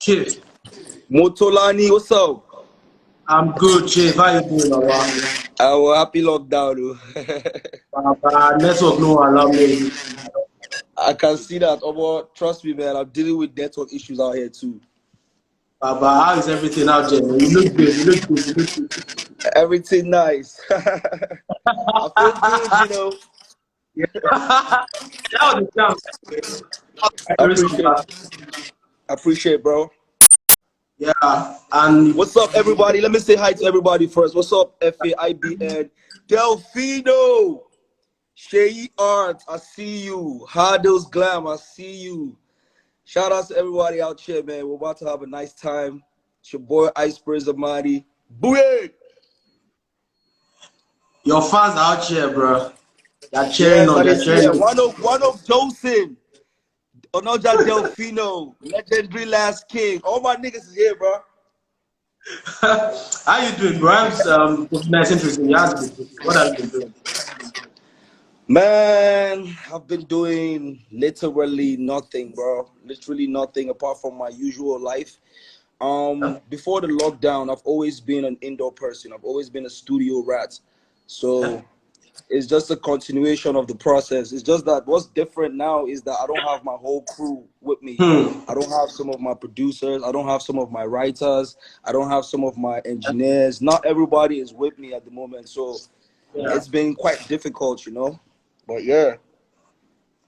Chief. Motolani, what's up? I'm good, Chief. How you doing, Awa? Our happy lockdown. Network no allow me. I can see that. Trust me, man. I'm dealing with network issues out here too. Baba, how is everything out there? You look good. You look good. You look good. Everything nice. I feel good, you know. Yeah. That was the chance. Appreciate, bro. Yeah, and what's up, everybody? Let me say hi to everybody first. What's up, FAIBN? Delfino, Shay Art, I see you. Hardles Glam, I see you. Shout out to everybody out here, man. We're about to have a nice time. It's your boy Ice Amadi. Booyah! your fans are out here, bro. They're cheering Yes, on. They're cheering on. One of Joseph, Onoja Delfino, legendary last king. All my niggas is here, bro. How you doing, bro? Nice, interesting. What have you been doing? Man, I've been doing literally nothing, bro. Literally nothing apart from my usual life. Before the lockdown, I've always been an indoor person. I've always been a studio rat. So it's just a continuation of the process. It's just that what's different now is that I don't have my whole crew with me. I don't have some of my producers. I don't have some of my writers. I don't have some of my engineers. Not everybody is with me at the moment. So it's been quite difficult, you know. But yeah,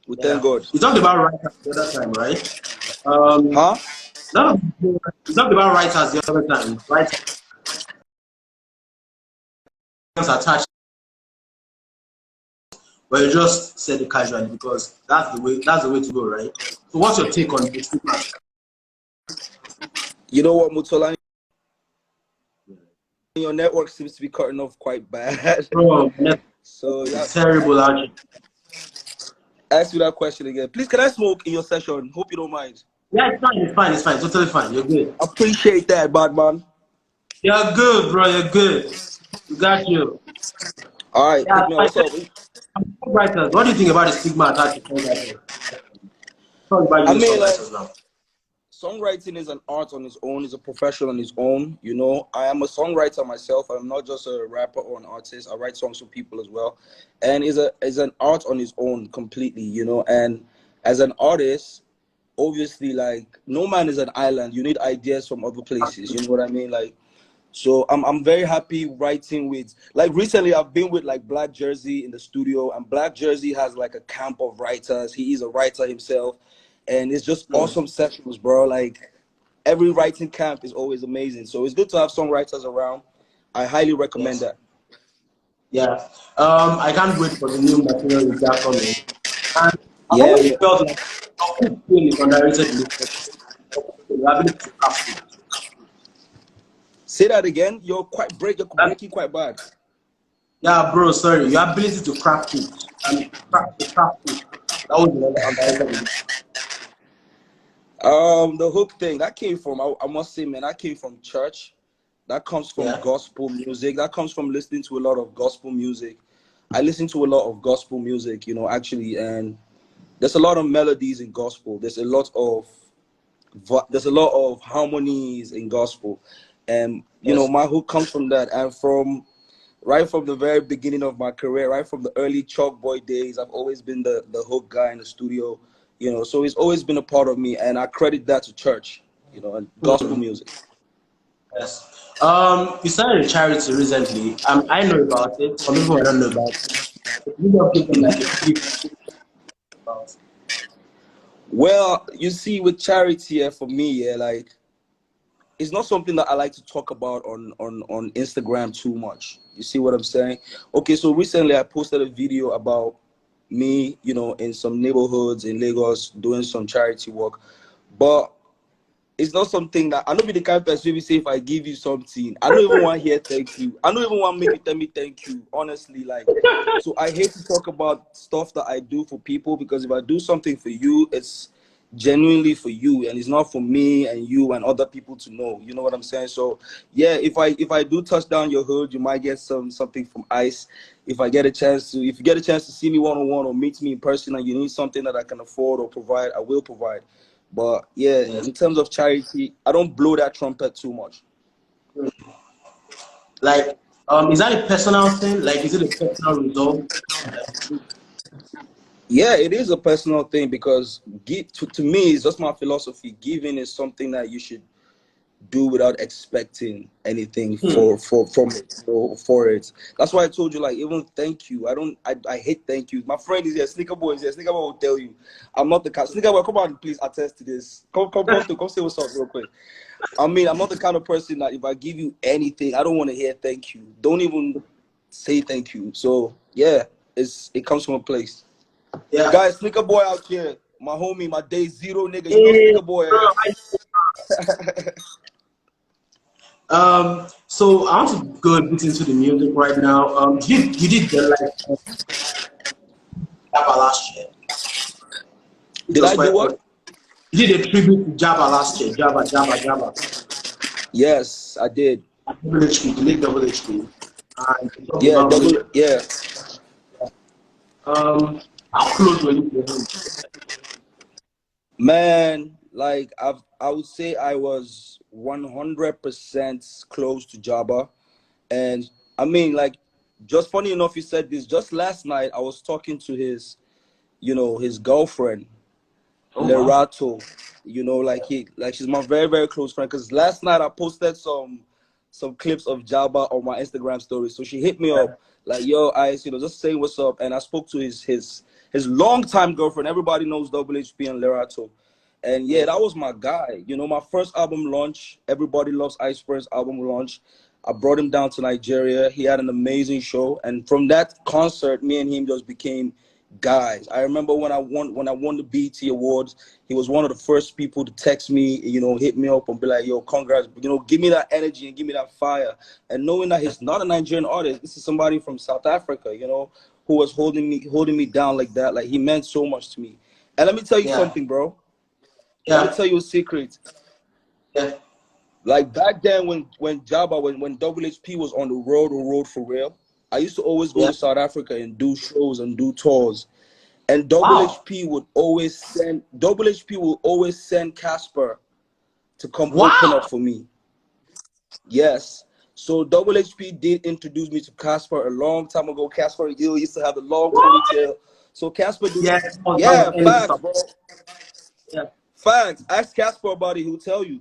we thank God. You talked about writers the other time, right? Huh? You talked about writers the other time, right? Attached, but you just said it casually because that's the way. That's the way to go, right? So, what's your take on this? You know what, Mutolani? Your network seems to be cutting off quite bad. Bro, so yeah, terrible actually. Ask me that question again, please. Can I smoke in your session? Hope you don't mind. Yeah, it's fine. It's fine. It's fine. Totally fine. You're good. Appreciate that, bad man. You're good, bro. You're good. You got you. All right. Yeah, What's up? writers. What do you think about the stigma attached to songwriters? Talk about you songwriters now. Songwriting is an art on its own, is a profession on its own. You know, I am a songwriter myself. I'm not just a rapper or an artist. I write songs for people as well. And is an art on its own completely, you know. And as an artist, obviously, like, no man is an island. You need ideas from other places. You know what I mean? Like, so I'm very happy writing with, like, recently I've been with like Black Jersey in the studio, and Black Jersey has like a camp of writers. He is a writer himself. And it's just awesome sessions, bro. Like, every writing camp is always amazing. So it's good to have songwriters around. I highly recommend that. Yeah. I can't wait for the new material you got coming. And I Yeah, always felt like is underrated. Say that again. You're breaking quite bad. Yeah, bro, sorry. Your ability to craft it. And craft it. That was underrated. The hook thing that came from, I must say, man, that came from church. That comes from gospel music. That comes from listening to a lot of gospel music. I listen to a lot of gospel music, you know, actually, and there's a lot of melodies in gospel. There's a lot of harmonies in gospel, and you know, my hook comes from that. And from right from the very beginning of my career, right from the early Chalk Boy days, I've always been the hook guy in the studio, you know. So it's always been a part of me, and I credit that to church, you know, and gospel music. Yes. You started a charity recently. I know about it. Some people I don't know about it. You don't give them like a brief about. Well, you see, with charity, for me, like, it's not something that I like to talk about on Instagram too much. You see what I'm saying? Okay, so recently I posted a video about me, you know, in some neighborhoods in Lagos doing some charity work, but it's not something that I don't be the kind of person who say, if I give you something, I don't even want to hear thank you. I don't even want to make you tell me thank you, honestly. Like, so I hate to talk about stuff that I do for people, because if I do something for you, it's genuinely for you, and it's not for me and you and other people to know. You know what I'm saying? So yeah, if I do touch down your hood, you might get something from Ice. If you get a chance to see me one-on-one or meet me in person, and you need something that I can afford or provide, I will provide. But yeah, Yes. in terms of charity, I don't blow that trumpet too much. Like, is that a personal thing? Like, is it a personal result? Like, Yeah, it is a personal thing because to me, it's just my philosophy. Giving is something that you should do without expecting anything hmm. for it. That's why I told you, like, even thank you. I hate thank you. My friend is here, Sneaker Boy is here. Sneaker Boy will tell you, I'm not the kind. Sneaker Boy, come on, please attest to this. Come say what's up real quick. I mean, I'm not the kind of person that if I give you anything, I don't want to hear thank you. Don't even say thank you. So yeah, it comes from a place. Yeah. Guys, Sneaker Boy out here, my homie, my day zero nigga. You know Hey, Sneaker Boy, bro, eh? so I want to go a bit into the music right now. You did the like Jabba last year, which Did was I do quite what? awesome. You did a tribute to Jabba last year. Jabba. Yes, I did. Double HP, the late Double HP. And you talked Yeah, about double. relationship. Yeah, How close were you to him? man. Like I would say I was 100% close to Jabba, and I mean, like, just funny enough, you said this. Just last night, I was talking to his girlfriend, Oh wow. Lerato. Like she's my very very close friend. Cause last night I posted some clips of Jabba on my Instagram story. So she hit me Yeah. up like, "Yo, Ice, just saying what's up." And I spoke to his longtime girlfriend. Everybody knows Double HP and Lerato. And yeah, Yeah. that was my guy. My first album launch. Everybody loves Ice first album launch. I brought him down to Nigeria. He had an amazing show, and from that concert, me and him just became guys. I remember when I won the BET Awards, he was one of the first people to text me, hit me up and be like, "Yo, congrats!" Give me that energy and give me that fire. And knowing that he's not a Nigerian artist, this is somebody from South Africa, who was holding me down like that. Like, he meant so much to me. And let me tell you Yeah. something, bro. Let me Yeah. tell you a secret. Yeah. Like, back then, when Jabba, when WHP was on the road for real, I used to always go Yeah. to South Africa and do shows and do tours. And Wow. Double HP will always send Casper to come open up Wow. for me. Yes. So Double HP did introduce me to Casper a long time ago. Casper used to have the long What? ponytail. So Casper did. Yeah. That was Yeah, energy facts, stuff. bro. Yeah. Facts. Ask Casper about it, he'll tell you.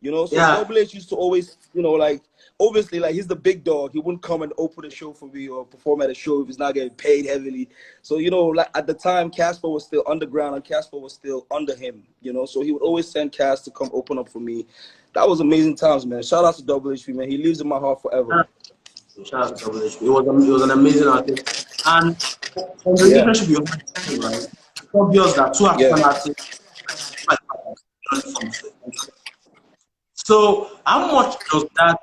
So Yeah. Double H used to always, like, obviously, like, he's the big dog. He wouldn't come and open a show for me or perform at a show if he's not getting paid heavily. So, like, at the time, Casper was still underground and Casper was still under him. So he would always send Cas to come open up for me. That was amazing times, man. Shout out to Double H, man. He lives in my heart forever. Shout out to Double H. It was an amazing artist. And from the Yeah, relationship you had with him, right? It's obvious that two yeah. African artists like from so how much does that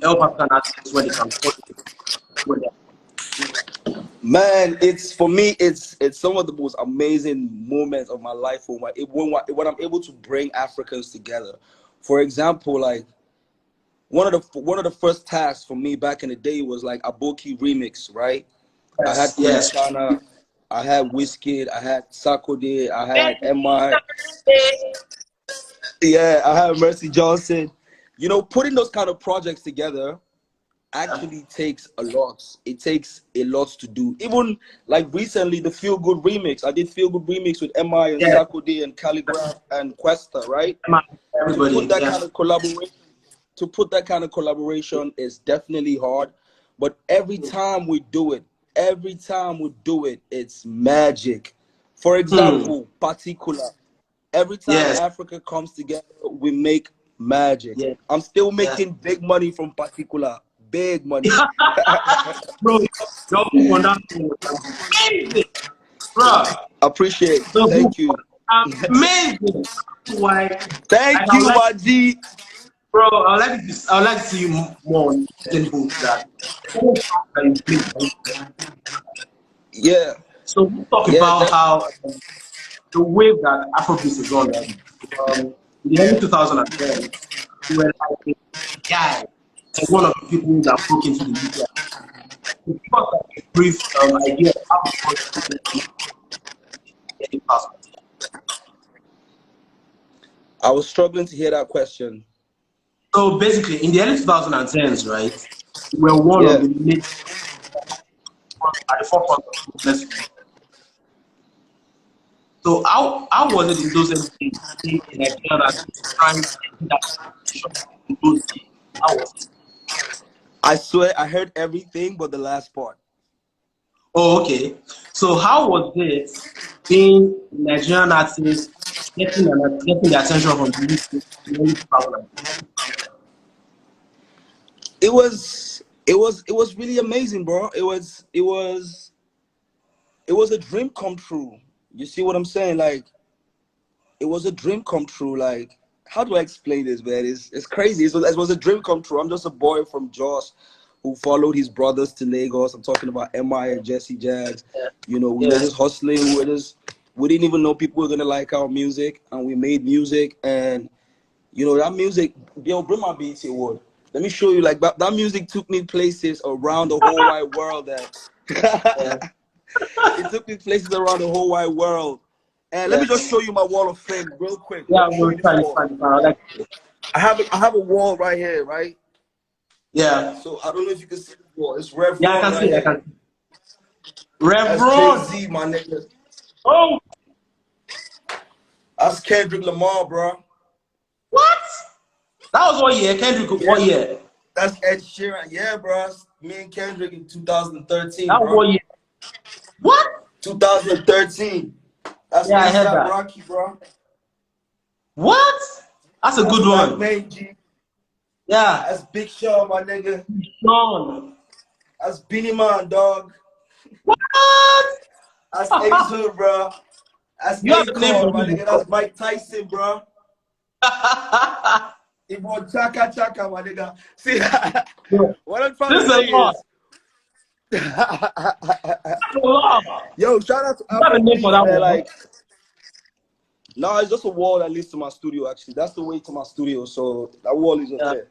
help African artists when they can afford it? When Man, it's for me. It's some of the most amazing moments of my life when I'm able to bring Africans together. For example, like, one of the first tasks for me back in the day was like Aboki remix, right? I had yes, yes. Kulishana, I had Wizkid, I had Sakode, I had MI, yeah, I had Mercy Johnson. Putting those kind of projects together actually takes a lot. It takes a lot to do. Even like recently, the Feel Good remix. I did Feel Good remix with MI and Yes. Sakode and Calligraph and Questa, right? To put Everybody, that yeah. kind of collaboration is definitely hard. But every time we do it, it's magic. For Hmm. example, particular. Every time Yes. Africa comes together, we make magic. Yes. I'm still Yes. making big money from particular. Big money. Bro, your move on that thing was amazing, bro. Appreciate. The move Thank you. was amazing. Why? Thank I would you, like, my G. bro. I would like to see you more on certain books that you play. Yeah. So we talk Yeah, about definitely. how the wave that Afrobeat is on right now. In the early 2010, we were like a guy, and one of the people that broke into the media. To give us like a brief idea of how it was getting past. I was struggling to hear that question. So basically, in the early 2010s, right, we were one of Yeah. the major at the forefront of business. So how was it in those early days being in Nigeria that is trying to get that position in those days? How was it? I swear I heard everything but the last part. Oh, okay. So how was it being Nigerian artist getting the attention from the UK in the early 2000s? It was really amazing, bro. It was a dream come true. You see what I'm saying? Like, it was a dream come true. Like, how do I explain this, man? It's crazy. It was a dream come true. I'm just a boy from Jos who followed his brothers to Lagos. I'm talking about MI and Jesse Jags. Yeah. We were Yeah. just hustling. We didn't even know people were gonna like our music, and we made music. And that music, yo, bring my BET award. Let me show you, like, that music took me places around the whole wide world. Yeah. That it took me places around the whole wide world. And let Yeah. me just show you my wall of fame real quick. Let Yeah, me show we'll you this try to wall. find it out. Like, I have a wall right here, right? yeah. So I don't know if you can see the wall. It's Rev Yeah, I Run can right see it. I here. can see it. That's Jay Reverend. Z, my nigga. Oh, That's Kendrick Lamar, bro. what? That was what year? Kendrick, Yeah, what year? that's Ed Sheeran. Yeah, bro. Me and Kendrick in 2013, That was bro. what year? What? 2013. That's Yeah, I heard ASAP that. Rocky, bro. What? That's a That's good Black one. Man G. Yeah. That's Big Sean, my nigga. Sean. That's Beanie Man, dog. What? That's Ace Hood, bro. That's You have a name for Akon, my me, nigga. bro. That's Mike Tyson, bro. It was Chaka Chaka, my nigga. See, Bro, what I'm trying this to is a say lot. is, That's a lot. yo, shout out to You have a name for Afrobeat, that man. one. Like, no, it's just a wall that leads to my studio, actually. That's the way to my studio, so that wall is just Yeah. there.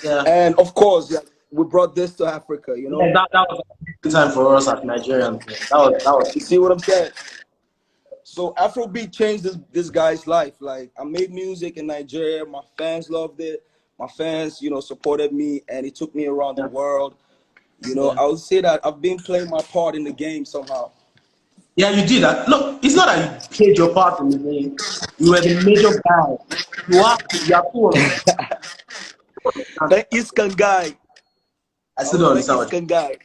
Yeah. And of course, yeah, we brought this to Africa, Yeah, that was a good time for us as Nigerians. Man. That was You see what I'm saying? So Afrobeat changed this guy's life. Like, I made music in Nigeria. My fans loved it. My fans, supported me, and it took me around the yeah. world. Yeah. I would say that I've been playing my part in the game somehow. Yeah, you did that. No, it's not that you played your part in the game. You were the major guy. You are one of them. The Eastern guy. I I still don't was the understand what Eastern guy.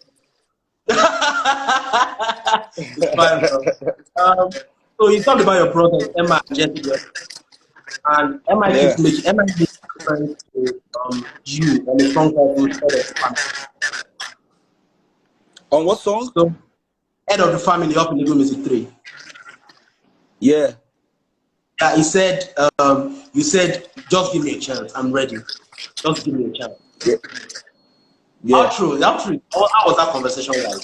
it's fine, bro. So you talked about your brothers, Emma and Jesse, yeah? And Yeah. Emma makes reference to you on a song called Head of the Family. On what song? So Head of the Family up in the Music 3. Yeah. Yeah, you said, just give me a chance. I'm ready. Just give me a chance. Yeah. How Yeah. true? How true? How was that conversation like?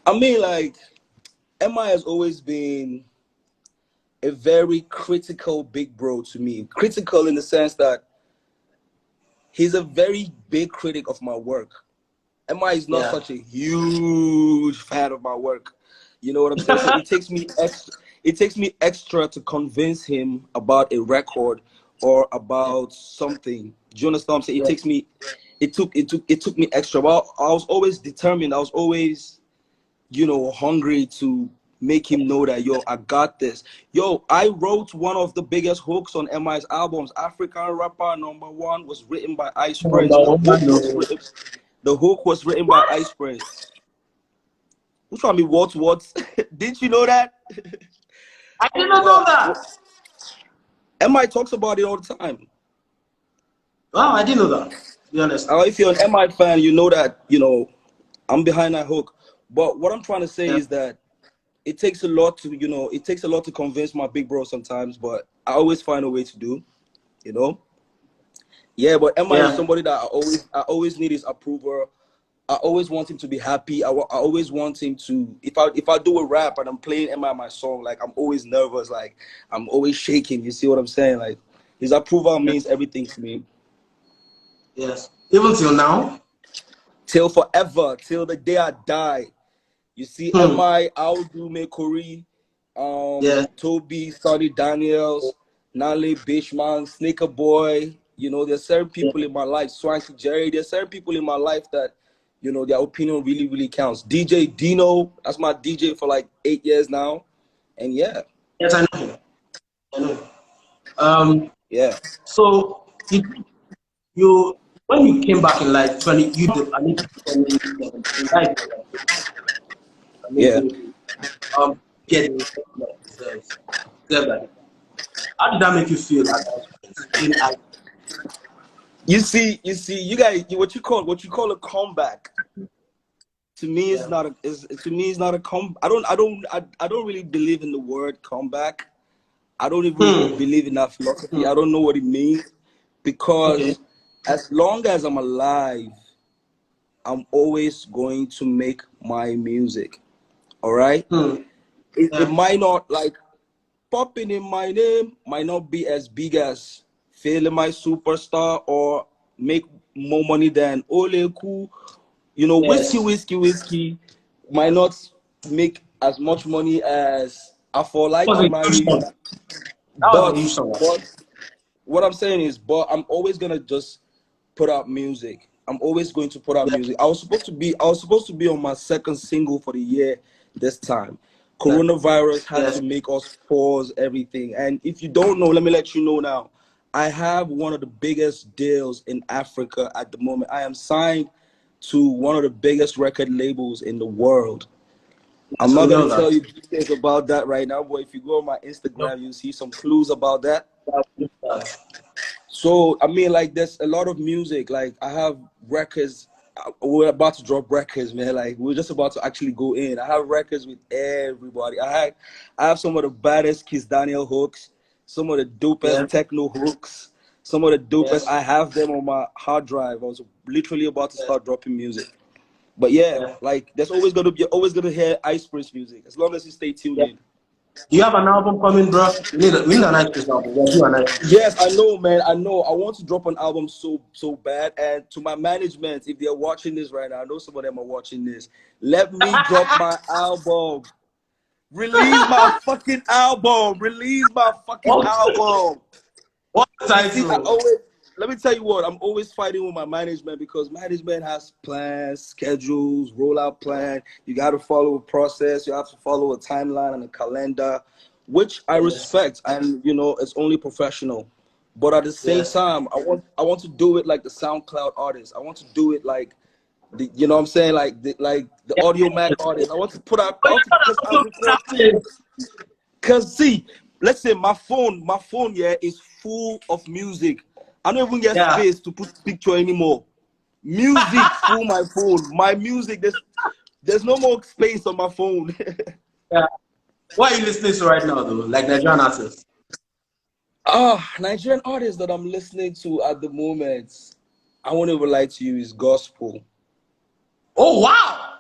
I mean, like, Emma has always been a very critical big bro to me. Critical in the sense that he's a very big critic of my work. Emma is not Yeah. such a huge fan of my work. You know what I'm saying? So it takes me extra to convince him about a record or Yeah. about something. Do you understand what I'm saying? Yeah. It took me extra. Well, I was always determined. I was always, hungry to make him know that, yo, I got this. Yo, I wrote one of the biggest hooks on MI's albums. African Rapper #1 was written by Ice Prince. Number one, no. The hook was written by What? Ice Prince. Who's trying me what? Didn't you know that? I didn't know Well, that. MI talks about it all the time. Wow, I didn't know that. To be honest. If you're an MI fan, you know that, I'm behind that hook. But what I'm trying to say Yeah. is that it takes a lot to convince my big bro sometimes, but I always find a way to do, you know. Yeah, but MI is Yeah. somebody that I always need his approval. I always want him to be happy. I always want him to, if I do a rap and I'm playing MI my song, like, I'm always nervous, like, I'm always shaking. You see what I'm saying? Like, his approval Yeah. means everything to me. Yes. Even till now. Till forever, till the day I die. You see, Hmm. MI, Audu Mekori, Yeah. Toby, Sonny Daniels, Nale, Bishman, Sneaker Boy. You know, there's certain Yeah. people in my life, Swanky Jerry. There's certain people in my life that, you know, their opinion really, really counts. DJ Dino, that's my DJ for like 8 years now. And yeah, Yes, I know him. I know him. Um, yeah, so you when you came back in life, when you did, I need to tell me in life, yeah. amazing, get the respect that deserves that. How did that make you feel at that point? You guys, what you call a comeback. To me, it's Yeah. not a. To me, it's not a come. I don't really believe in the word comeback. I don't even Hmm. believe in that philosophy. Hmm. I don't know what it means Okay. because as long as I'm alive, I'm always going to make my music. All right. Hmm. It Yeah. might not like popping in my name might not be as big as failing my superstar or make more money than Ole Cool. You know, Yes. whiskey might not make as much money as I for That like was to a huge marry. song. That was a But huge song. but what I'm saying is, but I'm always gonna just put out music. I'm always going to put out Yeah. music. I was supposed to be on my second single for the year this time. Yeah. Coronavirus had Yes. to make us pause everything. And if you don't know, let me let you know now. I have one of the biggest deals in Africa at the moment. I am signed to one of the biggest record labels in the world. I'm Yes, we not gonna know tell that. you details about that right now, but if you go on my No, Instagram, you'll see some clues about that. we know that. So I mean, like, there's a lot of music. Like, I have records. We're about to drop records, man. Like, we're just about to actually go in. I have records with everybody. I have some of the baddest Kiss Daniel hooks, some of the dopest Yeah. techno hooks, some of the dopest. Yes. I have them on my hard drive. I was literally about to Yes. start dropping music. But yeah, Yeah. like, there's always gonna be, you're always gonna hear Ice Prince music as long as you stay tuned Yeah. in. Do you have an album coming, bro? We need a nice Chris album. Yeah, do a nice Chris. Yes, I know, man. I know. I want to drop an album so bad. And to my management, if they're watching this right now, I know some of them are watching this. Let me drop my album. Release my fucking album. Release my fucking What? album. What You see, title? let me tell you what, I'm always fighting with my management because management has plans, schedules, rollout plan. You got to follow a process. You have to follow a timeline and a calendar, which I Yes. respect. And, you know, it's only professional. But at the same Yes. time, I want to do it like the SoundCloud artist. I want to do it like the, you know what I'm saying, like the Yeah. Audio Mac artist. I want to put out, I But want to, you because I know record. that Cause see, let's say my phone yeah is full of music. I don't even get yeah. space to put picture anymore. Music full my phone. My music, there's no more space on my phone. Yeah. What are you listening to right now, though? Like Nigerian artists? Nigerian artists that I'm listening to at the moment, I won't even lie to you, is gospel. Oh wow!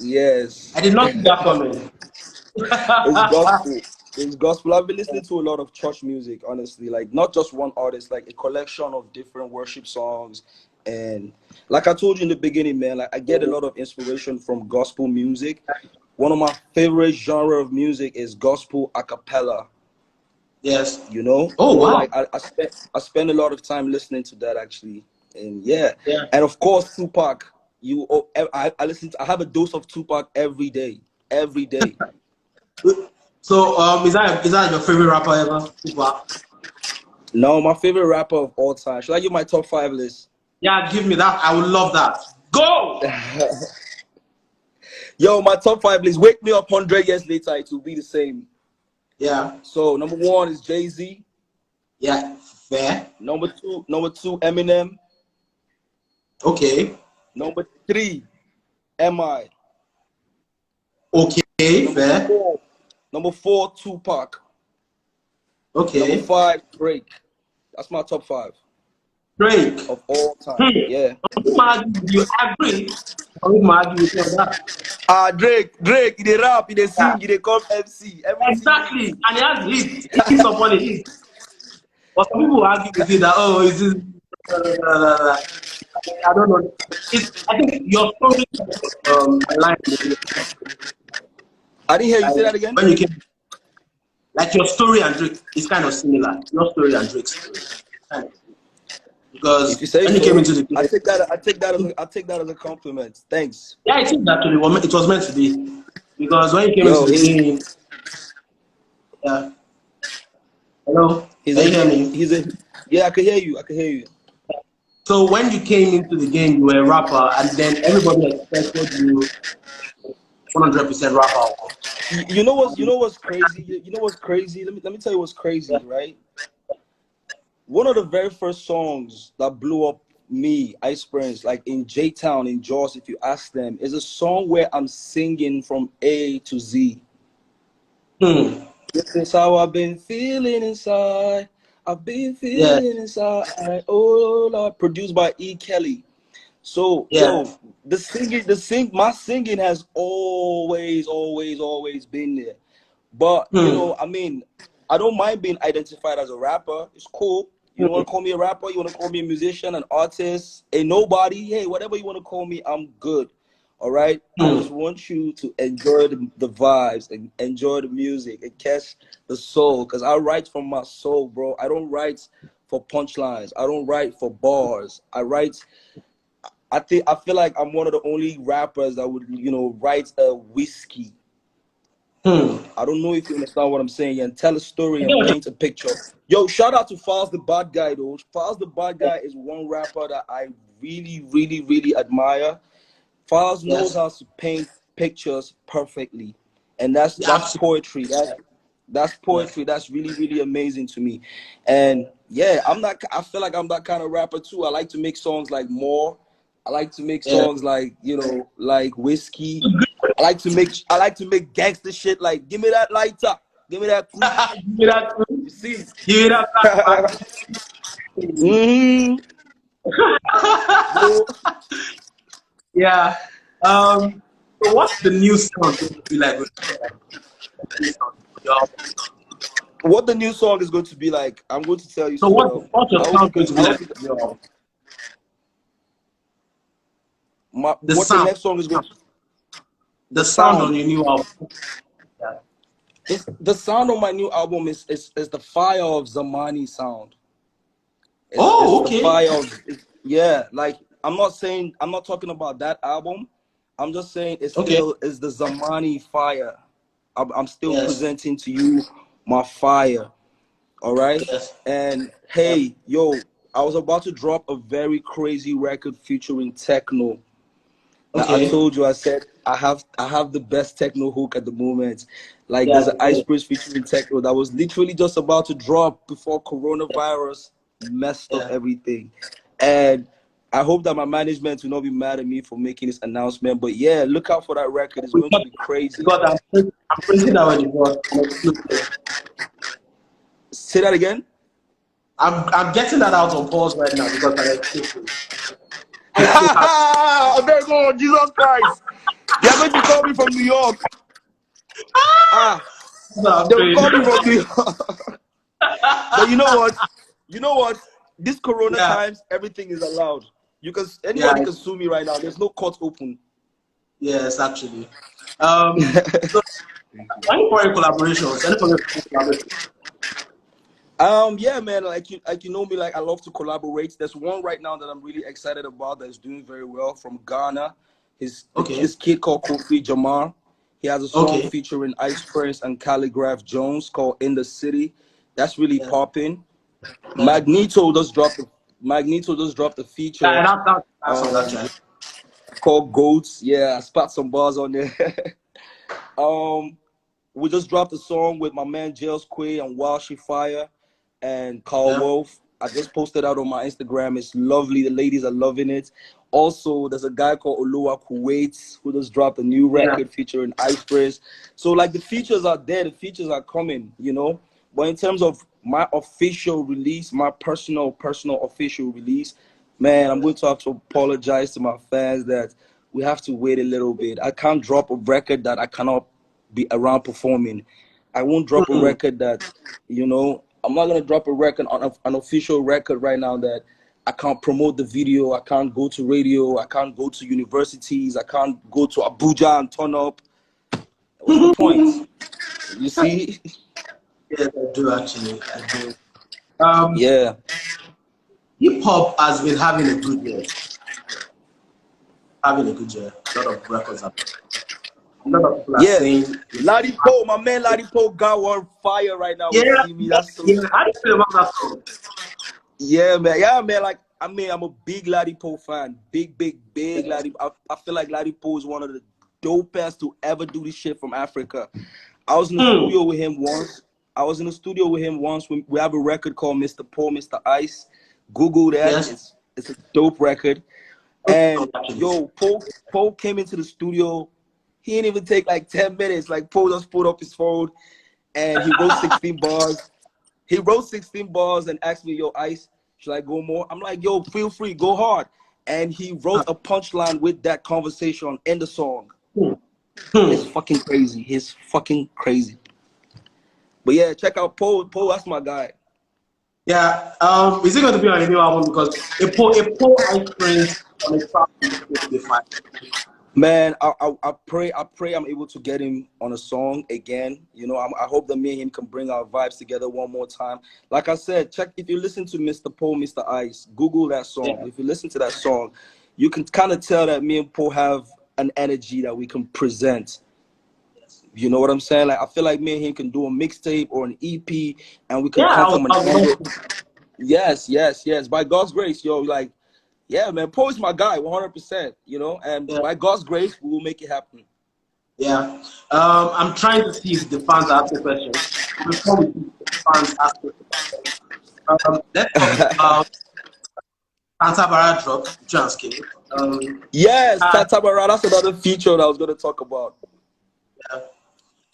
Yes. I did not see that coming. It's gospel. It's gospel. I've been listening to a lot of church music, honestly. Like, not just one artist, like a collection of different worship songs. And like I told you in the beginning, man, like, I get a lot of inspiration from gospel music. One of my favorite genre of music is gospel a cappella, Yes. you know? Oh So wow! like I spend a lot of time listening to that actually. And yeah. Yeah. And of course Tupac. I have a dose of Tupac every day. Every day. So is that your favorite rapper ever? Tupac? No, my favorite rapper of all time. Should I give my top five list? Yeah, give me that. I would love that. Go! Yo, my top five list. Wake me up 100 years later, it will be the same. Yeah. So number one is Jay-Z. Yeah. Fair. Number two, Eminem. Okay. Number three, Mi. Okay. Number Fair. four, number four, Tupac. Number Okay. five, Drake. That's my top five Drake. of all time. Hmm. Yeah. I'm gonna argue with you. I agree. I'm gonna argue with you on that. Drake, he dey rap, he dey Yeah. sing, he dey come MC. Everything Exactly. neat. And he has hits upon it. But some people argue with it that is this I don't know. I think your story aligned with I didn't hear you say like that again. when you came. Like your story and Drake is kind of similar. Your story and Drake's story, kind of, If because you say when he came so, into the game, I take that as a compliment. Thanks. yeah, I think actually it was meant to be, because when he came into Yo, the game, yeah. Hello, he's can a you hear me? he's a yeah, I can hear you. I can hear you. So when you came into the game, you were a rapper, and then everybody expected you 100% rapper. You know what's crazy? You know what's crazy? Let me tell you what's Yeah. crazy, right? One of the very first songs that blew up me, Ice Prince, like in J Town in Jaws, if you ask them, is a song where I'm singing from A to Z. Hmm. This is how I've been feeling inside. I've been Yeah. feeling inside. Oh Lord, produced by E. Kelly. So, Yeah. yo, my singing has always been there. But you Hmm. know, I mean, I don't mind being identified as a rapper. It's cool. You don't Hmm. want to call me a rapper. You want to call me a musician, an artist, a nobody. Hey, whatever you want to call me, I'm good. All right. I Hmm. just want you to enjoy the vibes and enjoy the music and catch the soul. Cause I write from my soul, bro. I don't write for punchlines. I don't write for bars. I feel like I'm one of the only rappers that would, write a whiskey. Hmm. I don't know if you understand what I'm saying, and tell a story I get and what paint a picture. Yo, shout out to Falz the Bad Guy though. Falz the Bad you're Guy is one rapper that I really admire. Falz knows Yes. how to paint pictures perfectly, and Yeah, that's absolutely. poetry. That's Yes. poetry. That's really amazing to me. And yeah, I feel like I'm that kind of rapper too. I like to make songs like More. I like to make Yeah. songs like, like Whiskey. I like to make gangster shit like give me that lighter, give me that crew. Give me that. You see? Give me that black man. hmm So Yeah. So what's the new sound going to be like? New sound for your album? what the new song is going to be like, I'm going to tell you So so what well. what's your I hope you sound going can to be I like hope you, for your album? The what the sound. next song is going to The the sound on sound. your new album. Yeah. It's the sound on my new album is the fire of Zamani sound. It's Oh, the okay. fire of yeah, like I'm not talking about that album. I'm just saying Okay. it's the Zamani fire. I'm still Yes. presenting to you my fire. All right. Yes. And Yeah. hey, yo, I was about to drop a very crazy record featuring techno. Now I Okay. told you, I said I have the best techno hook at the moment. Like there's Yeah. an Ice Prince featuring techno that was literally just about to drop before coronavirus messed up Yeah. everything. And I hope that my management will not be mad at me for making this announcement. But yeah, look out for that record. It's We going to got be crazy. I'm praising that when it was an exclusive. Say that again. I'm getting that out on pause right now because I'm exclusive. I still have I beg God, Jesus Christ. They are going to call me from New York. Ah, I'm they will doing. call me from New York. But you know what? You know what? This Corona Yeah. times, everything is allowed. Yeah. Anybody can sue me right now. There's no court open. Yes, actually. So any foreign collaborations? Any foreign collaborations? Yeah, man. Like you know me. Like I love to collaborate. There's one right now that I'm really excited about that's doing very well from Ghana. Okay. This kid called Kofi Jamar. He has a song Okay. featuring Ice Prince and Calligraph Jones called "In the City." That's really Yeah. popping. Yeah. Magneto just dropped a Yeah, feature that's song um actually. called Goats. Yeah, I spat some bars on there. um we just dropped a song with my man Jails Quay and Walshy Fire and Carl Yeah. Wolf. I just posted out on my Instagram. It's lovely. The ladies are loving it. Also, there's a guy called Olua Kuwait who just dropped a new Yeah. record featuring Ice Prince. So like the features are there, the features are coming. But in terms of my official release, my personal official release, man, I'm going to have to apologize to my fans that we have to wait a little bit. I can't drop a record that I cannot be around performing. I won't drop a Mm. record that, I'm not gonna drop a record on an official record right now that I can't promote the video. I can't go to radio. I can't go to universities. I can't go to Abuja and turn up. What's the point? You see? Yes, I do actually. I do. Um, Yeah. Hip hop has been having a good year. Having a good year. A lot of records are. A lot of people are Yeah. saying, Lottie Poe, my man Lottie Poe got on fire right now yeah, with See Me. yeah, That's so yeah. How do you feel about that song? yeah, man. Yeah, man. Like, I mean, I'm a big Lottie Poe fan. Big Yes. Lottie. I feel like Lottie Poe is one of the dopest to ever do this shit from Africa. I was in the Hmm. studio with him once. We have a record called Mr. Poe, Mr. Ice. Google that. Yes. It's a dope record. Good And song, actually. yo, Poe came into the studio. He didn't even take like 10 minutes. Like Poe just pulled up his phone and he wrote 16 bars. He wrote 16 bars and asked me, yo, Ice, should I go more? I'm like, yo, feel free, go hard. And he wrote a punchline with that conversation in the song. Hmm. It's Hmm. fucking crazy. He's fucking crazy. But yeah, check out Poe. Poe, that's my guy. Yeah. Is it going to be on a new album? Because a poor ice cream on a track is going to be fine. Man, I pray I'm able to get him on a song again. You know, I hope that me and him can bring our vibes together one more time. Like I said, check if you listen to Mr. Poe, Mr. Ice, Google that song. Yeah. If you listen to that song, you can kind of tell that me and Poe have an energy that we can present. Yes. You know what I'm saying? Like I feel like me and him can do a mixtape or an EP, and we can Yeah. come from an I would angle. love to. Yes. By God's grace, yo, like yeah, man, Poe is my guy, 100%. You know, and Yeah. by God's grace, we will make it happen. Yeah. I'm trying to see if the fans are asking questions. Before we see the fans asking questions, let's talk about Cantabara drop, Janske. Yes, Uh, Tatabara, that's another feature that I was going to talk about. yeah.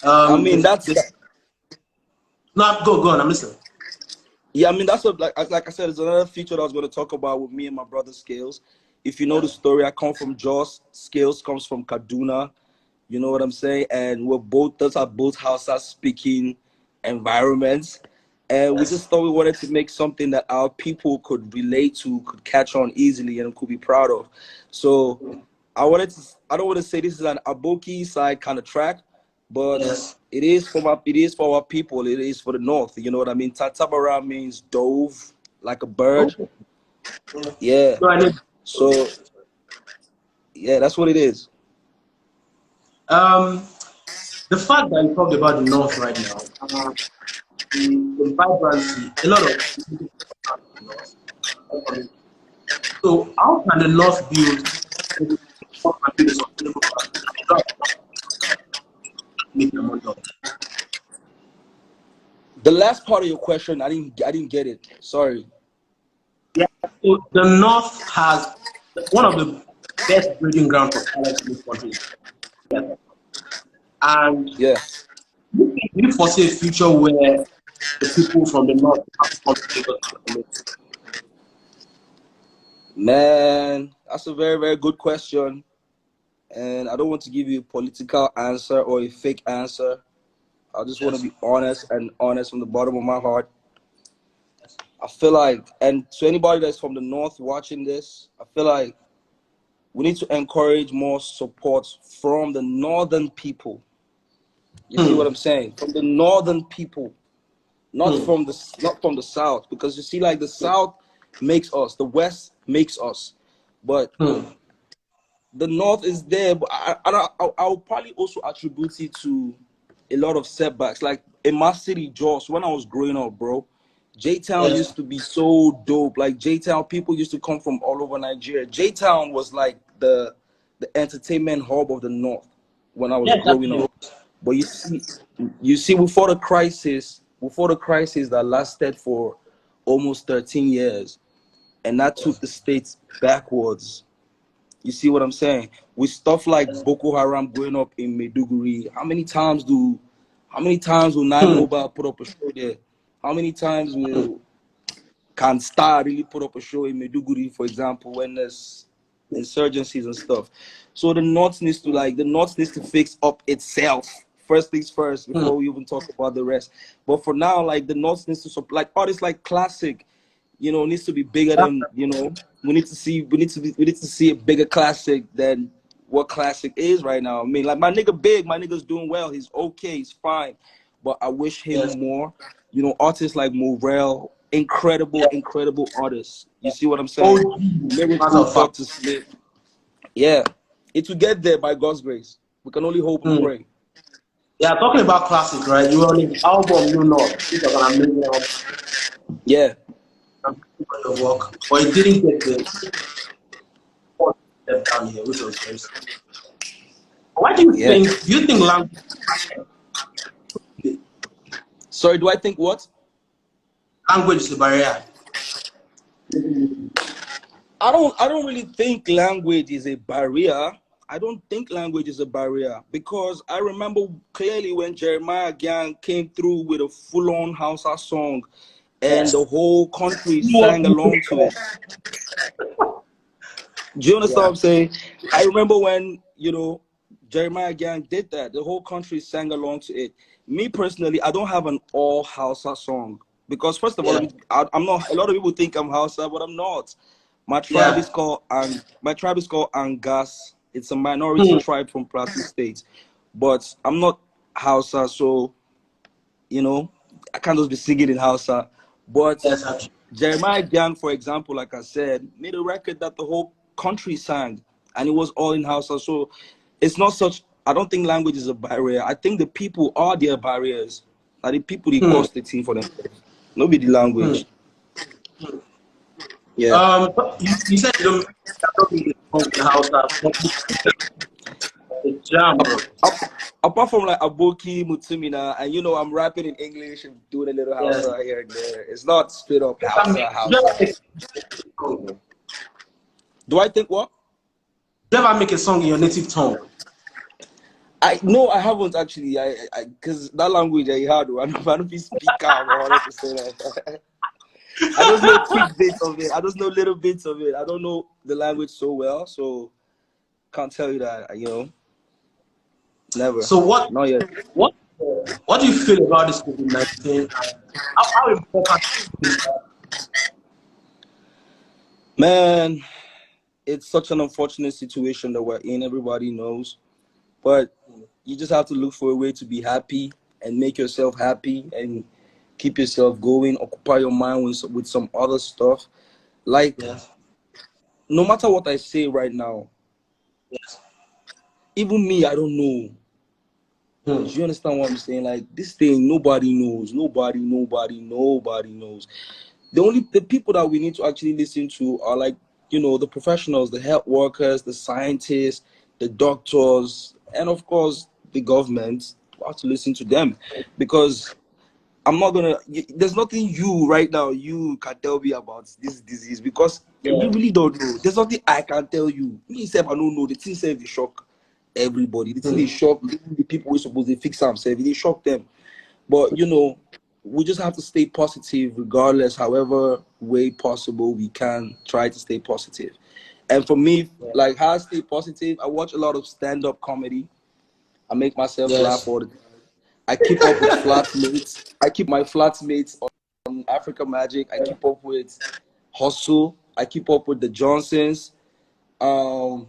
I mean, that's No, go on. I'm listening. yeah. I mean, that's what like I said, it's another feature that I was going to talk about with me and my brother Scales. If you know the Yeah. story, I come from Jos. Scales comes from Kaduna. You know what I'm saying? And we're both those are both Hausa speaking environments. And we Yes. just thought we wanted to make something that our people could relate to, could catch on easily, and could be proud of. So I don't want to say this is an Aboki side kind of track, but Yes. it is for our people. It is for the north. You know what I mean? Tatabara means dove, like a bird. Okay. Yeah. Yeah. No, I need. So yeah, that's what it is. Um, the fact that you talked about the North right now, the vibrancy, a lot of people from the North. So how can the North build maybe what can be the sustainable plan? A lot of make the money up. The last part of your question, I didn't get it. Sorry. Yeah. So the North has one of the best breeding ground for talent in this country. Yeah. And Yeah. we foresee a future where the people from the North have to come to Lagos to promote. Man, that's a very, very good question. And I don't want to give you a political answer or a fake answer. I just want to Yes. be honest and honest from the bottom of my heart. I feel like, and to anybody that's from the North watching this, I feel like we need to encourage more support from the Northern people. You see what Hmm. I'm saying? From the Northern people, Hmm. not from the South, because you see, like the South makes us, the West makes us, but Hmm. the North is there, but I'll probably also attribute it to a lot of setbacks. Like in my city, Jos, when I was growing up, bro, J Town Yes. used to be so dope. Like J Town, people used to come from all over Nigeria. J Town was like the entertainment hub of the North when I was Yes, growing actually. up. But you see, before the crisis that lasted for almost 13 years, and that took Yes. the states backwards. You see what I'm saying? With stuff like Yes. Boko Haram going up in Maiduguri, how many times will Nine Hmm. Mobile put up a show there? How many times will Can Star really put up a show in Maiduguri, for example, when there's insurgencies and stuff? So the North needs to fix up itself. First things first, Hmm. before we even talk about the rest. But for now, like the North needs to like artists like Classic, needs to be bigger than we need to see a bigger Classic than what Classic is right now. I mean, like my nigga Big, my nigga's doing well. He's okay, he's fine. but I wish Yes. him more. You know, artists like Morel, incredible, Yeah. incredible artists. You see what I'm saying? OG, matter Lyrical, of fact. Dr. Slip. Yeah, it will get there by God's grace. We can only hope and Hmm. pray. Yeah, talking about classic, right? You were on his album, You Know, which was an amazing album. Yeah, Your work, but it didn't get the support step down here, which was very sad. Why do you yeah. think? Do you think Sorry, do I think what? language is a barrier? I don't really think language is a barrier. I don't think language is a barrier because I remember clearly when Jeremiah Gang came through with a full-on Hausa song and the Yes. whole country sang along to it. Do you understand what Yeah. I'm saying? I remember when, Jeremiah Gang did that. The whole country sang along to it. Me personally, I don't have an all Hausa song because first of all, Yeah. I'm not. A lot of people think I'm Hausa, but I'm not. Yeah. My tribe is called Angas. It's a minority Hmm. tribe from Plateau State, but I'm not Hausa, so I can't just be singing in Hausa. But Yes, actually. Jeremiah Gang, for example, like I said, made a record that the whole country sang, and it was all in Hausa. So it's not such. I don't think language is a barrier. I think the people are their barriers. Are the people they Hmm. cause the thing for them. No be the Hmm. language. Yeah. But you said you don't make a song in the house. But the jam, bro. Apart from like Aboki, Mutumina, and I'm rapping in English and doing a little Yes. Hausa here and there. It's not straight up Hausa, You ever Hausa. make a song, bro? Do I think what? You ever make a song in your native tongue? I no, I haven't actually. Because that language I had, I don't speak 100%. I just know quick bits of it. I just know little bits of it. I don't know the language so well, so can't tell you that. Never, So what not yet. what what do you feel about this COVID-19? And how important is it? Man, it's such an unfortunate situation that we're in. Everybody knows. But you just have to look for a way to be happy and make yourself happy and keep yourself going. Occupy your mind with some other stuff. Like, Yes. no matter what I say right now, Yes. even me, I don't know. Hmm. Do you understand what I'm saying? Like, this thing, nobody knows. Nobody knows. The people that we need to actually listen to are like, the professionals, the health workers, the scientists, the doctors, and of course the government. We have to listen to them because there's nothing you right now you can tell me about this disease because we Yeah. really don't know. There's nothing I can tell you. Me self, I don't know. The thing self, they shock everybody. The thing Hmm. they shock the people who supposed to fix themselves. They shock them. But we just have to stay positive regardless, however way possible we can try to stay positive. And for me, Yeah. like how I stay positive, I watch a lot of stand-up comedy. I make myself laugh Yes. all the time. I keep up with flatmates. I keep my flatmates on Africa Magic. I keep up with Hustle. I keep up with the Johnsons. And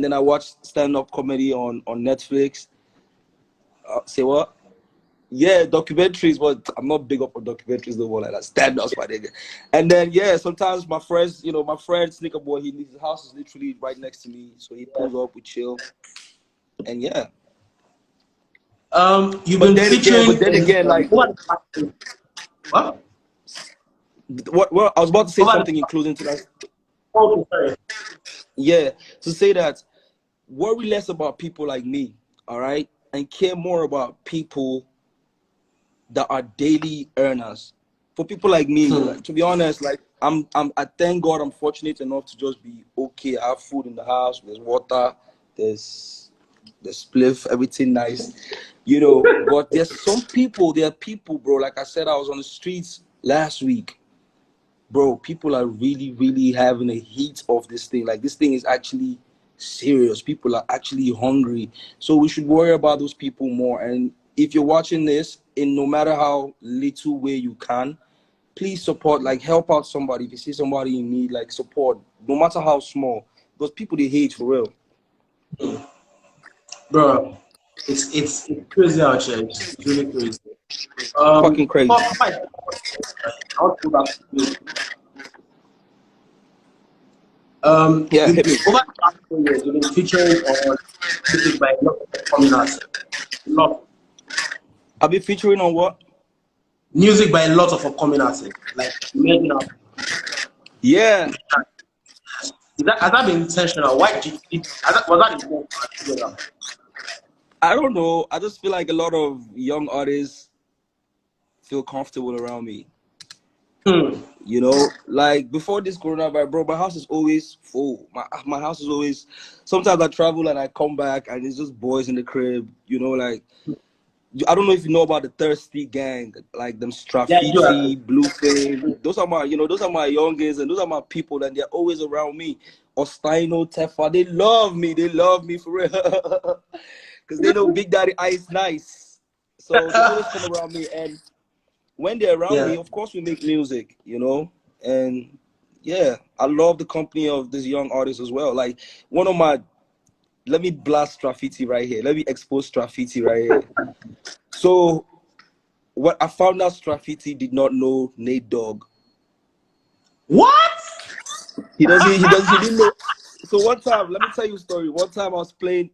then I watch stand-up comedy on Netflix. Say what? Yeah, documentaries, but I'm not big up on documentaries no more like that. Stand-ups, my nigga. And then yeah, sometimes my friend Sneaker Boy, his house is literally right next to me, so he Yeah. pulls up, we chill, and yeah. You've But been then again, featuring in like what? what I was about to say Over something in closing to that. oh, sorry. Yeah, to say that worry less about people like me, all right, and care more about people that are daily earners. For people like me, Hmm. like, to be honest, like I thank God I'm fortunate enough to just be okay. I have food in the house, there's water, there's spliff, everything nice, But there are people, bro. Like I said, I was on the streets last week, bro. People are really, really having a heat of this thing. Like this thing is actually serious. People are actually hungry. So we should worry about those people more. And if you're watching this, in no matter how little way you can, please support, like help out somebody. If you see somebody in need, like support, no matter how small. Because people they hate for real. Bro, it's crazy out here. It's really crazy. Fucking crazy. I'll go back to you. Yeah, You, hit me. over the past 4 years, you've been featuring on music by a lot of upcoming artists. Lot, I'll be featuring on what? music by a lot of upcoming artists, like Megan. Yeah. Has that been intentional? Why did was that intentional? I don't know. I just feel like a lot of young artists feel comfortable around me. Hmm. You know, like before this coronavirus, bro, my house is always full. My house is always. Sometimes I travel and I come back and it's just boys in the crib. You know, like I don't know if you know about the Thirsty Gang, like them Yeah, you do Straffiti, have Bluefin. Those are my, those are my youngins and those are my people, and they're always around me. Ostino, Tefa, they love me. They love me for real, because they know Big Daddy Ice nice. So they always come around me, and when they're around yeah. me, of course we make music, and yeah, I love the company of this young artist as well. Like one of my, let me blast Straffiti right here. Let me expose Straffiti right here. So what I found out, Straffiti did not know Nate Dogg. What? He didn't know. So one time, let me tell you a story. One time I was playing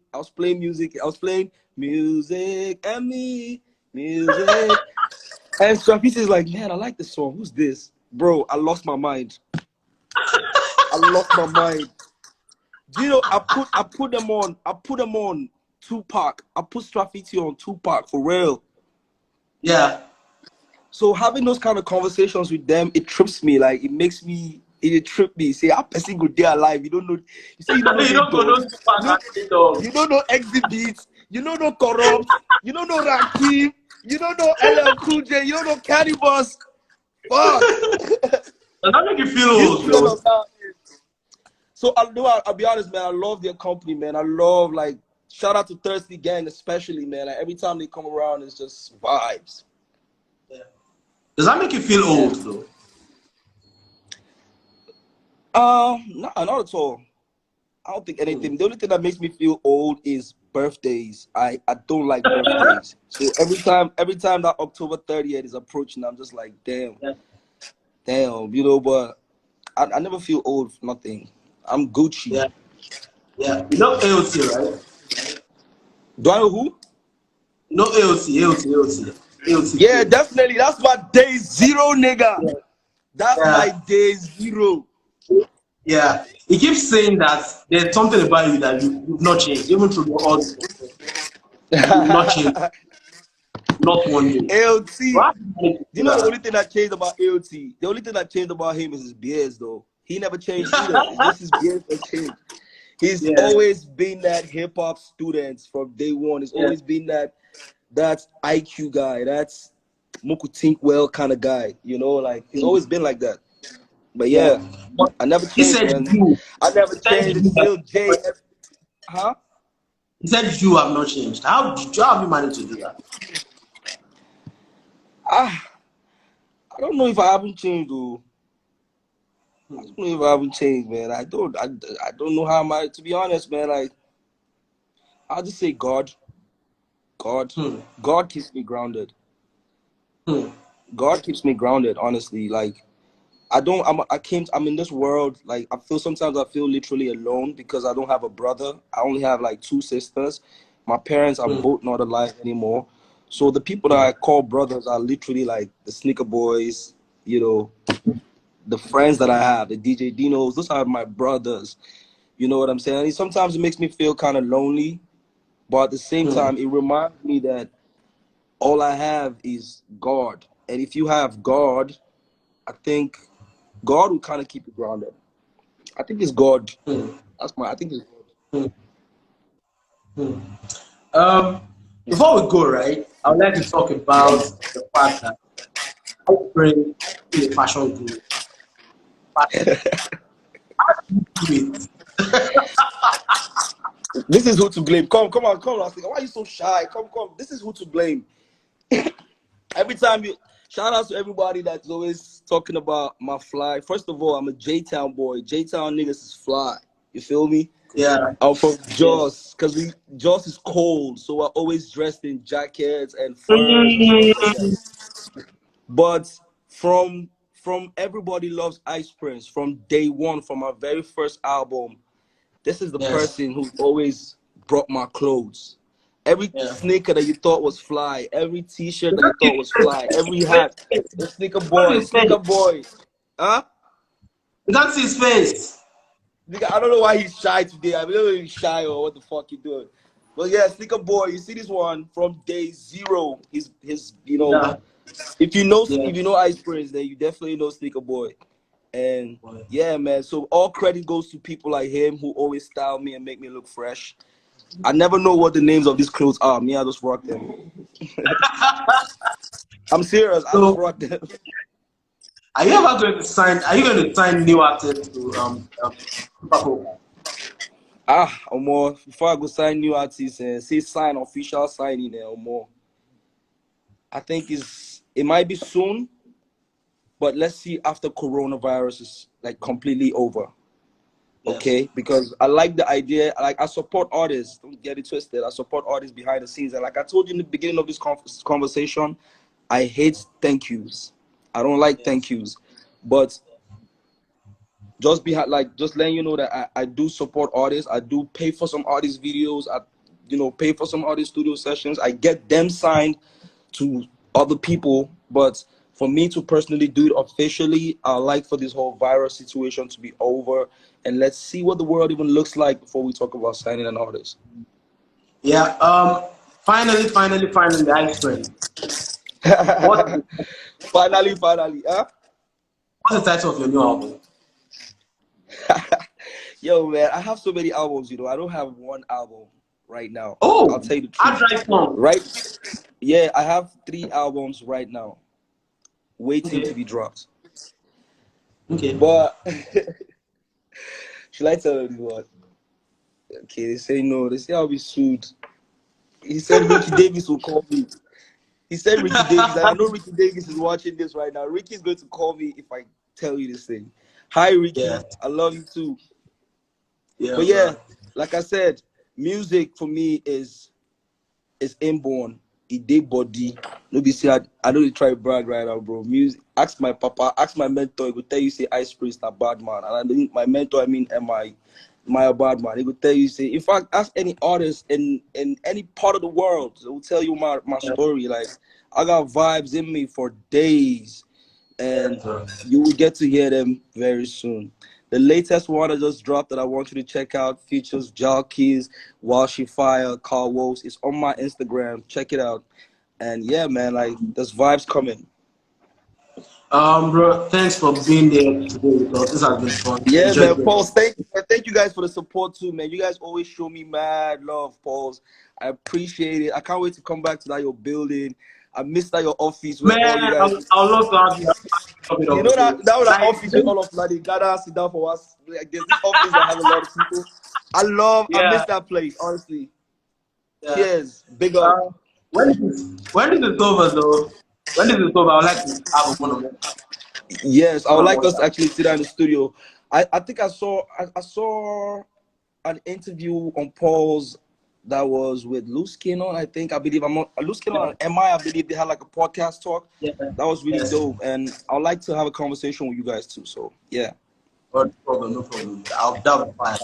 music, and me, music. And Straffiti is like, man, I like this song. Who's this? Bro, I lost my mind. I lost my mind. Do you know, I put them on Tupac. I put Straffiti on Tupac for real. Yeah. So having those kind of conversations with them, it trips me. Like it trip me. Say, how person go there alive? You don't know. You say you don't know You they don't go dog. those Tupac You, know, and Nate Dogg. you don't know exhibits. You don't know corrupt. You don't know Rakim. You don't know LL Cool J. You don't know Cannibals. Fuck. Does that make you feel These old, children though? of now. So I'll be honest, man. I love their company, man. I love, like, shout out to Thirsty Gang, especially, man. Like every time they come around, it's just vibes. Yeah. Does that make you feel Yeah. old, though? No, not at all. I don't think Hmm. anything. The only thing that makes me feel old is birthdays. I don't like birthdays. So every time that October 30th is approaching, I'm just like, damn, Yeah. but I never feel old for nothing. I'm Gucci. Yeah. Yeah. You know AOT, right? Do I know who? You know AOT. AOT Yeah, Kid. definitely. That's my day zero, nigga. Yeah. That's my Yeah. day zero. Yeah. He keeps saying that there's something about you that you've not changed, even through all the success. You've not changed, not one day. LT. Why do you make Do you you do know the that? only thing that changed about LT? The only thing that changed about him is his beards, though. He never changed either. It's just his beard that changed. He's Yeah. always been that hip hop student from day one. He's Yeah. always been that IQ guy. That's Moku think well kind of guy. Like he's always been like that. But Yeah. yeah, But I never he changed, said man. you. I never He said changed. you It's still J. have, Huh? he said you have not changed. How have you managed to do that? Ah, I don't know if I haven't changed, though. I Hmm. don't know if I haven't changed, man. I don't know how am I. To be honest, man. Like I'll just say God. God. Hmm. God keeps me grounded. Hmm. God keeps me grounded. Honestly, like I'm in this world, like sometimes I feel literally alone because I don't have a brother. I only have like two sisters. My parents are Hmm. both not alive anymore. So the people that Hmm. I call brothers are literally like the sneaker boys, the friends that I have, the DJ Dinos, those are my brothers. You know what I'm saying? And sometimes it makes me feel kind of lonely, but at the same Hmm. time, it reminds me that all I have is God. And if you have God, I think God will kind of keep you grounded. I think it's God. Hmm. I think it's Hmm. Hmm. Um, before we go, right, I would like to talk about the fact that I bring in a fashion group. Fashion. How do you do it? God. This is who to blame. Come on, come on. Why are you so shy? Come. This is who to blame. Every time you shout out to everybody that's always talking about my fly. First of all, I'm a J Town boy. J Town niggas is fly. You feel me? Yeah. I'm from Yeah. Jos, because Jos is cold, so we're always dressed in jackets and furs and stuff like that. Mm, But from Everybody Loves Ice Prince, from day one, from our very first album, this is the yes. person who always brought my clothes. Every Yeah. sneaker that you thought was fly, every t-shirt You that you can't see thought was his fly, face. every hat, the You sneaker boy. Huh? can't see his face. Nigga, I don't know why he's shy today. I don't know if he's shy or what the fuck he doing. But yeah, Sneaker Boy, you see this one from day zero. His Yeah. if Yeah. you know Ice Prince, then you definitely know Sneaker Boy. And yeah, man. So all credit goes to people like him who always style me and make me look fresh. I never know what the names of these clothes are. Me, I just rock them. I'm serious. I just So, rock them. are you ever going to sign? Are you going to sign new artists to Super Bowl? Or more. Before I go sign new artists and say sign official signing there or more. I think it might be soon, but let's see after coronavirus is like completely over. Yes. Okay, because I like the idea. Like I support artists. Don't get it twisted. I support artists behind the scenes, and like I told you in the beginning of this conversation, I hate thank yous. I don't like Yes. thank yous, but just letting you know that I do support artists. I do pay for some artist videos. I pay for some artist studio sessions. I get them signed to other people, but for me to personally do it officially, I like for this whole virus situation to be over, and let's see what the world even looks like before we talk about signing an artist. Yeah. Finally, Ice Cream. What is Finally, huh? what's the title of your new album? Yo, man, I have so many albums. I don't have one album right now. I'll Oh, tell you the Hard truth. Drive Song. Right? Yeah, I have 3 albums right now, waiting to Okay. be dropped. Okay. But should I tell you what? Okay, they say no. They say I'll be sued. He said Ricky Davis will call me. He said Ricky Davis, and I know Ricky Davis is watching this right now. Ricky's going to call me if I tell you this thing. Hi, Ricky. Yeah. I love you too. Yeah, But yeah, bro. like I said, music for me is inborn. It did body. Nobody say I don't try to brag right now, bro. Music. Ask my papa, ask my mentor. He will tell you say Ice Prince a bad man, and I mean my mentor. I mean my bad man. He will tell you say. In fact, ask any artist in any part of the world. They will tell you my Yeah, story. Like I got vibes in me for days, yeah, and bro. you will get to hear them very soon. The latest one I just dropped that I want you to check out features Jal Keys, While She Fire, Carl Wolves. It's on my Instagram. Check it out. And yeah, man, like there's vibes coming. Bro, thanks for being there today with us. This has been fun. I Yeah, enjoyed man. it. Pauls, thank you guys for the support too, man. You guys always show me mad love, Pauls. I appreciate it. I can't wait to come back to that your building. I missed that your office where Man, all you guys. I would love to have you come it You up know that again. that was an Like, office with all of like they gather sit down for us. Like there's this office that has a lot of people. I yeah, miss that place, honestly. yeah. Cheers. Big up. When is it over though? When is it over? I would like to have a Yes, I one would on like one us to chat. actually sit down in the studio. I think I saw an interview on Paul's that was with Loose Cannon. I believe I'm on Loose Cannon and MI. I believe they had like a podcast talk. Yeah, That was really yes. dope, and I'd like to have a conversation with you guys too. So yeah. No problem, no problem. That'll be fine.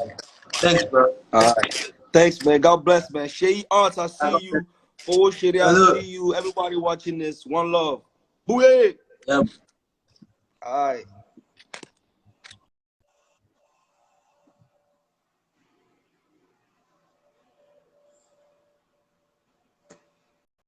Thanks, bro. All right. Thanks, man. God bless, man. Shay Arts, I see you. Forward Shady, I see Hello. you. Everybody watching this. One love. Booyah. Yeah. All right.